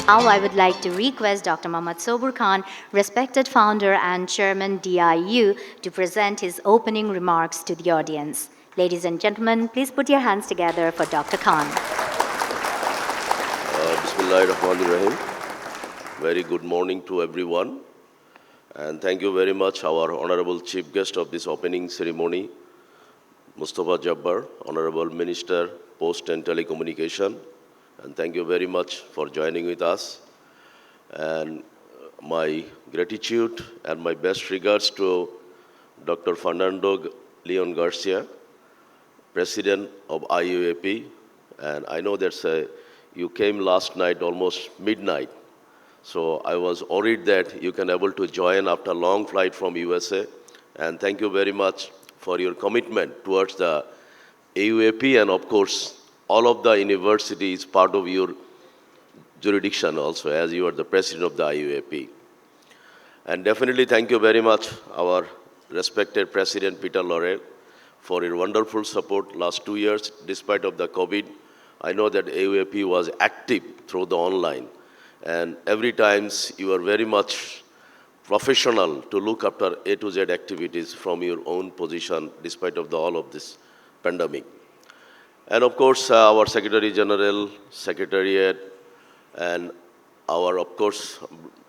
Now I would like to request Dr. Mohammad Sabur Khan, respected founder and chairman DIU, to present his opening remarks to the audience. Ladies and gentlemen, please put your hands together for Dr. Khan. Bismillahirrahmanirrahim. Very good morning to everyone. And thank you very much, our honorable chief guest of this opening ceremony, Mustafa Jabbar, Honorable Minister, Post and Telecommunication. And thank you very much for joining with us. And my gratitude and my best regards to Dr. Fernando Leon Garcia, President of IUAP. And I know that you came last night almost midnight. So I was worried that you can able to join after a long flight from USA. And thank you very much for your commitment towards the AUAP, and of course, all of the university is part of your jurisdiction also, as you are the president of the IUAP. And definitely thank you very much, our respected President Peter Laurel, for your wonderful support last 2 years, despite of the COVID. I know that AUAP was active through the online, and every time you are very much professional to look after A to Z activities from your own position, despite of all of this pandemic. And of course, our Secretary General, Secretariat, and our, of course,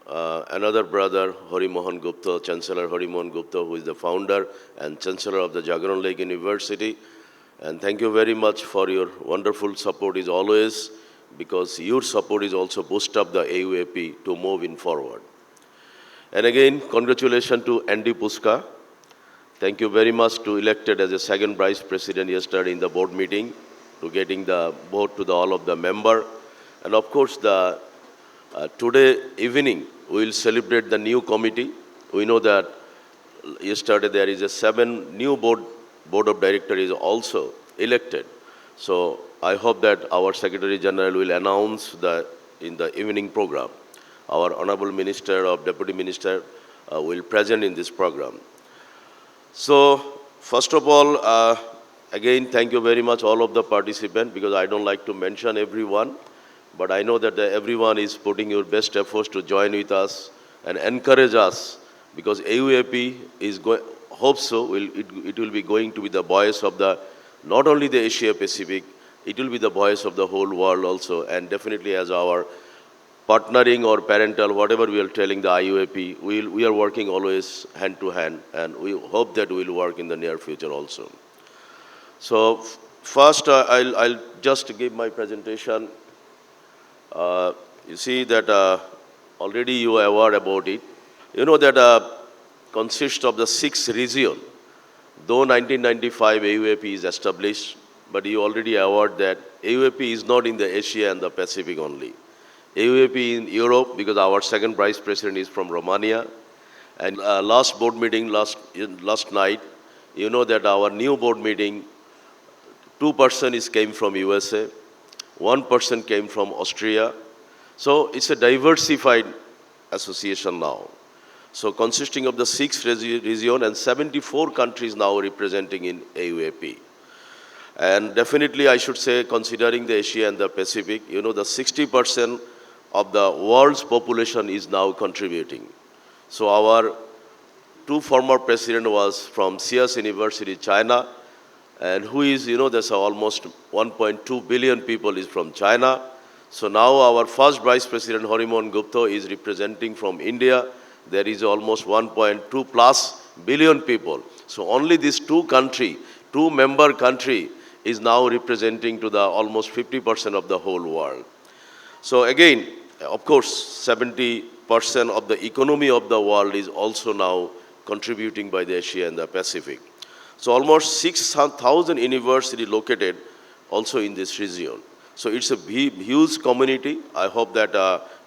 another brother, Hari Mohan Gupta, Chancellor Hari Mohan Gupta, who is the founder and Chancellor of the Jagaran Lake University. And thank you very much for your wonderful support as always, because your support is also boost up the AUAP to move in forward. And again, congratulations to Andy Puska. Thank you very much to elected as a second vice president yesterday in the board meeting, to getting the vote to all of the member. And of course, today evening, we will celebrate the new committee. We know that yesterday there is a 7 new board of directors is also elected. So I hope that our Secretary General will announce in the evening program. Our Honorable Minister or Deputy Minister will present in this program. So first of all, again, thank you very much all of the participants, because I don't like to mention everyone, but I know that everyone is putting your best efforts to join with us and encourage us, because AUAP is hope so, it will be going to be the voice of not only the Asia Pacific, it will be the voice of the whole world also, and definitely as our partnering or parental, whatever we are telling the IUAP, we are working always hand to hand, and we hope that we will work in the near future also. So first, I'll just give my presentation. You see that already you are aware about it. You know that consists of the 6 regions. Though 1995 AUAP is established, but you already aware that AUAP is not in the Asia and the Pacific only. AUAP in Europe, because our second vice president is from Romania. And last board meeting last night, you know that our new board meeting, 2 persons came from USA, 1 person came from Austria. So it's a diversified association now. So consisting of the 6 regions and 74 countries now representing in AUAP. And definitely I should say, considering the Asia and the Pacific, you know, the 60% of the world's population is now contributing. So our 2 former presidents was from CS University, China, and who is, you know, there's almost 1.2 billion people is from China. So now our first vice president, Hari Mohan Gupta, is representing from India. There is almost 1.2 plus billion people. So only these 2 member country is now representing to the almost 50% of the whole world. So again, of course, 70% of the economy of the world is also now contributing by the Asia and the Pacific. So almost 6,000 universities located also in this region. So it's a huge community. I hope that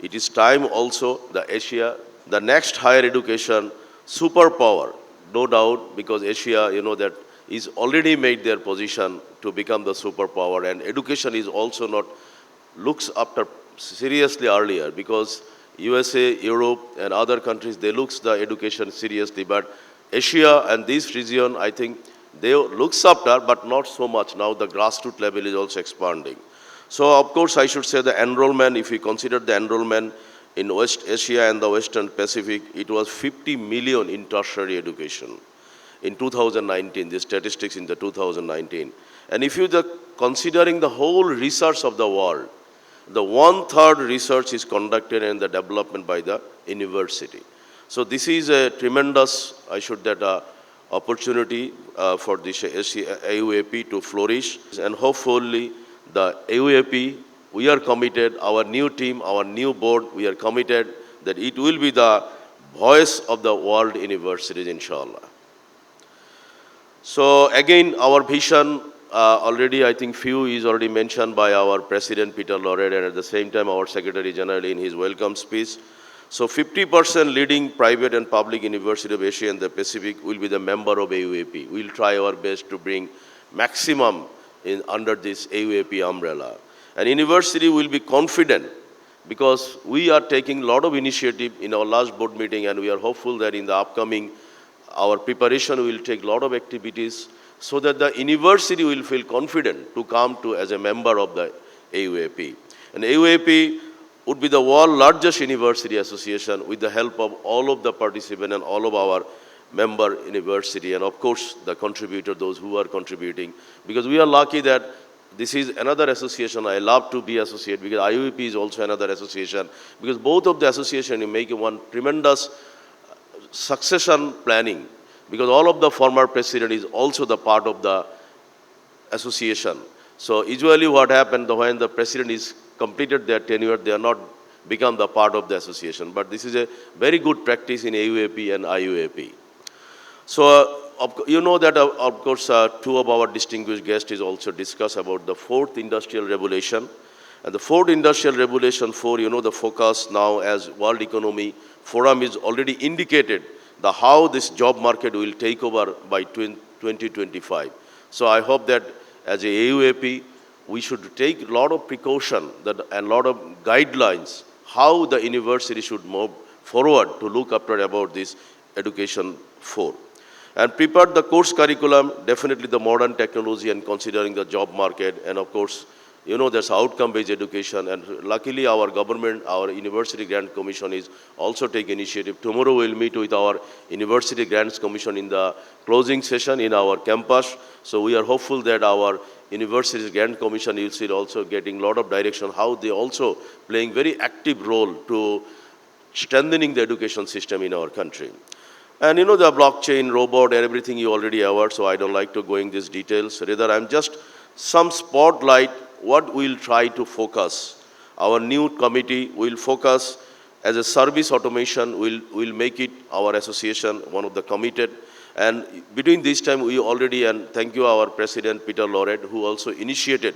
it is time also the Asia, the next higher education superpower, no doubt, because Asia, you know, that is already made their position to become the superpower, and education is also not looks after seriously earlier, because USA, Europe, and other countries, they looks the education seriously, but Asia and this region, I think they looks after, but not so much. Now the grassroots level is also expanding. So of course I should say the enrollment, if we consider the enrollment in West Asia and the Western Pacific, it was 50 million in tertiary education in 2019, the statistics in the 2019. And if you considering the whole research of the world, the one-third research is conducted in the development by the university. So this is a tremendous, opportunity for this AUAP to flourish. And hopefully the AUAP, we are committed, our new team, our new board, we are committed that it will be the voice of the world universities, inshallah. So again, our vision, already I think few is already mentioned by our President Peter Laureate, and at the same time our Secretary General in his welcome speech. So 50% leading private and public university of Asia and the Pacific will be the member of AUAP. We'll try our best to bring maximum under this AUAP umbrella. And university will be confident because we are taking a lot of initiative in our last board meeting, and we are hopeful that in the upcoming, our preparation will take a lot of activities so that the university will feel confident to come to as a member of the AUAP. And AUAP would be the world's largest university association with the help of all of the participants and all of our member university, and of course the contributor, those who are contributing. Because we are lucky that this is another association. I love to be associated because IUAP is also another association, because both of the association make one tremendous succession planning, because all of the former president is also the part of the association. So usually what happened when the president is completed their tenure, they are not become the part of the association. But this is a very good practice in AUAP and IUAP. So you know that of course two of our distinguished guests is also discuss about the fourth industrial revolution. And the fourth industrial revolution the focus now as World Economy Forum is already indicated the how this job market will take over by 2025. So I hope that as a AUAP, we should take a lot of precaution and a lot of guidelines how the university should move forward to look after about this education for. And prepare the course curriculum, definitely the modern technology and considering the job market, and of course, there's outcome-based education. And luckily our government, our University Grant Commission is also taking initiative. Tomorrow we'll meet with our University Grants Commission in the closing session in our campus. So we are hopeful that our University Grant Commission is also getting a lot of direction, how they also playing very active role to strengthening the education system in our country. And the blockchain, robot, and everything you already aware, so I don't like to go in these details. Rather, I'm just some spotlight what we'll try to focus. Our new committee will focus as a service automation, we'll make it our association, one of the committed. And between this time, we already, and thank you our President Peter Laureate, who also initiated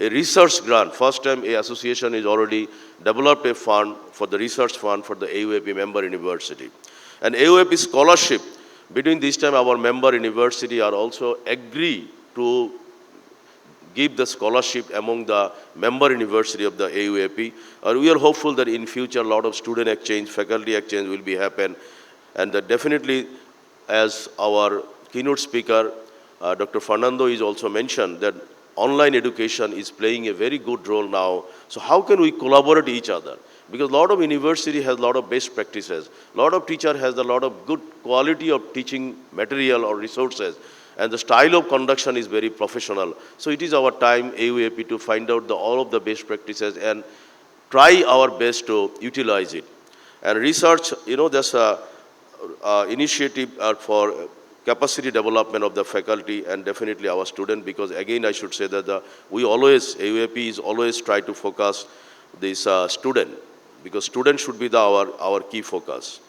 a research grant. First time a association is already developed a fund for the research fund for the AUAP member university. And AUAP scholarship, between this time our member university are also agree to give the scholarship among the member university of the AUAP. We are hopeful that in future a lot of student exchange, faculty exchange will be happen. And that definitely, as our keynote speaker, Dr. Fernando is also mentioned that online education is playing a very good role now. So how can we collaborate each other? Because a lot of university has a lot of best practices. A lot of teacher has a lot of good quality of teaching material or resources. And the style of conduction is very professional. So it is our time, AUAP, to find out all of the best practices and try our best to utilize it. And research, there's a initiative for capacity development of the faculty and definitely our student, because again I should say that AUAP is always try to focus this student, because student should be our key focus.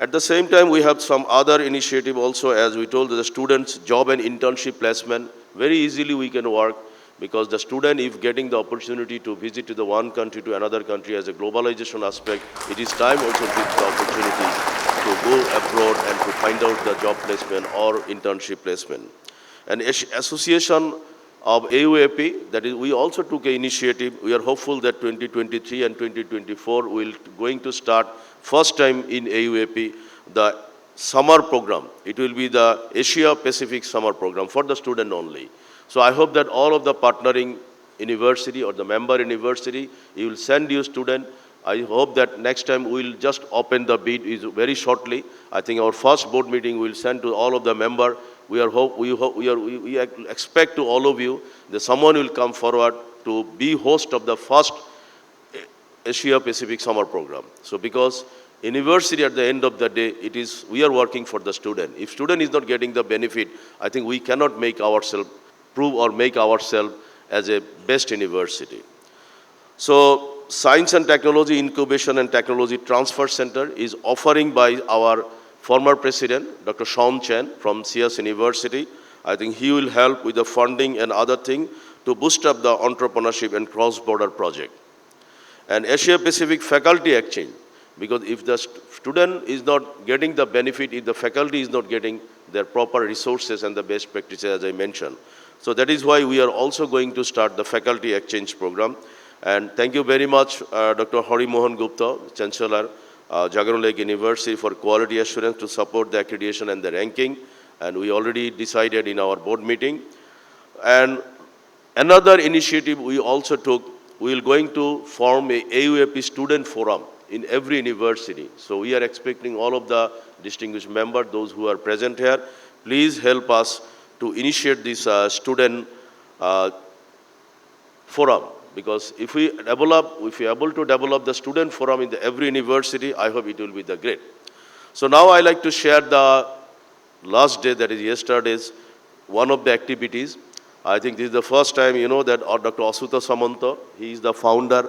At the same time, we have some other initiative also, as we told the students, job and internship placement. Very easily we can work, because the student, if getting the opportunity to visit to the one country to another country as a globalization aspect, it is time also to give the opportunity to go abroad and to find out the job placement or internship placement. And association of AUAP, that is, we also took an initiative. We are hopeful that 2023 and 2024 will going to start first time in AUAP the summer program. It will be the Asia Pacific summer program for the student only. So I hope that all of the partnering university or the member university, he will send you student. I hope that next time we will just open the bid is very shortly. I think our first board meeting we will send to all of the member. We expect to all of you that someone will come forward to be host of the first Asia Pacific summer program. So because university at the end of the day, we are working for the student. If student is not getting the benefit, I think we cannot make ourselves prove or make ourselves as a best university. So Science and Technology Incubation and Technology Transfer Center is offering by our former president, Dr. Sean Chen from CS University. I think he will help with the funding and other thing to boost up the entrepreneurship and cross-border project. And Asia Pacific Faculty Exchange, because if the student is not getting the benefit, if the faculty is not getting their proper resources and the best practices, as I mentioned. So that is why we are also going to start the faculty exchange program. And thank you very much, Dr. Hari Mohan Gupta, Chancellor, Jagaran Lake University, for quality assurance to support the accreditation and the ranking. And we already decided in our board meeting. And another initiative we also took, we are going to form a AUAP student forum in every university. So we are expecting all of the distinguished members, those who are present here, please help us to initiate this student forum. Because if we are able to develop the student forum in every university, I hope it will be the great. So now I like to share the last day, that is yesterday's, one of the activities. I think this is the first time, you know, that Dr. Asuta Samanta, he is the founder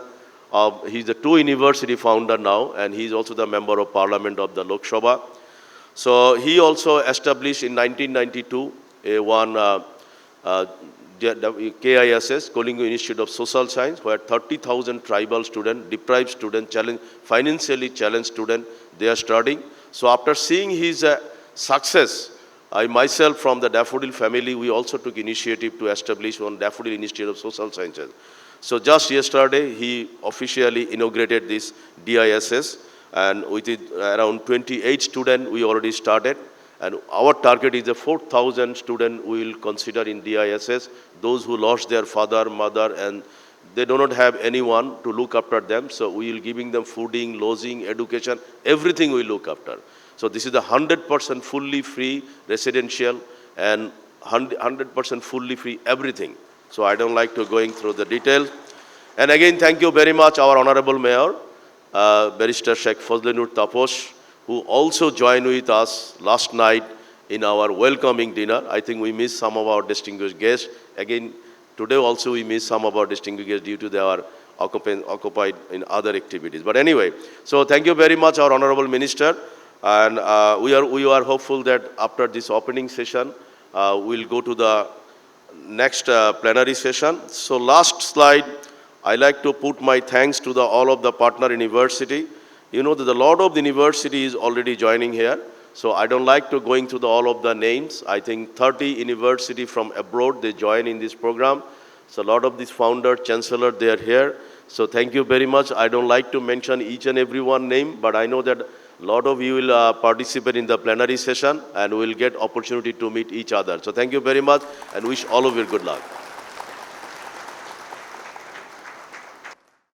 of, he's the 2 university founder now, and he's also the member of parliament of the Lok Sabha. So he also established in 1992 KISS, Kolingu Institute of Social Science, where 30,000 tribal students, deprived students, financially challenged students, they are studying. So after seeing his success, I myself from the Daffodil family, we also took initiative to establish one Daffodil Institute of Social Sciences. So just yesterday, he officially inaugurated this DISS, and with it, around 28 students we already started. And our target is 4,000 students we will consider in DISS, those who lost their father, mother, and they do not have anyone to look after them. So we will giving them fooding, lodging, education, everything we look after. So this is the 100% fully free residential and 100% fully free everything. So I don't like to going through the details. And again, thank you very much, our Honorable Mayor, Barrister Sheikh Fazlinur Taposh, who also joined with us last night in our welcoming dinner. I think we missed some of our distinguished guests. Again, today also we missed some of our distinguished guests due to their occupied in other activities. But anyway, so thank you very much, our Honorable Minister. And we are hopeful that after this opening session, we'll go to the next plenary session. So last slide, I like to put my thanks to all of the partner university. You know that a lot of the university is already joining here. So I don't like to going through all of the names. I think 30 university from abroad, they join in this program. So a lot of these founder, chancellor, they are here. So thank you very much. I don't like to mention each and every one name, but I know that a lot of you will participate in the plenary session and will get opportunity to meet each other. So thank you very much and wish all of you good luck.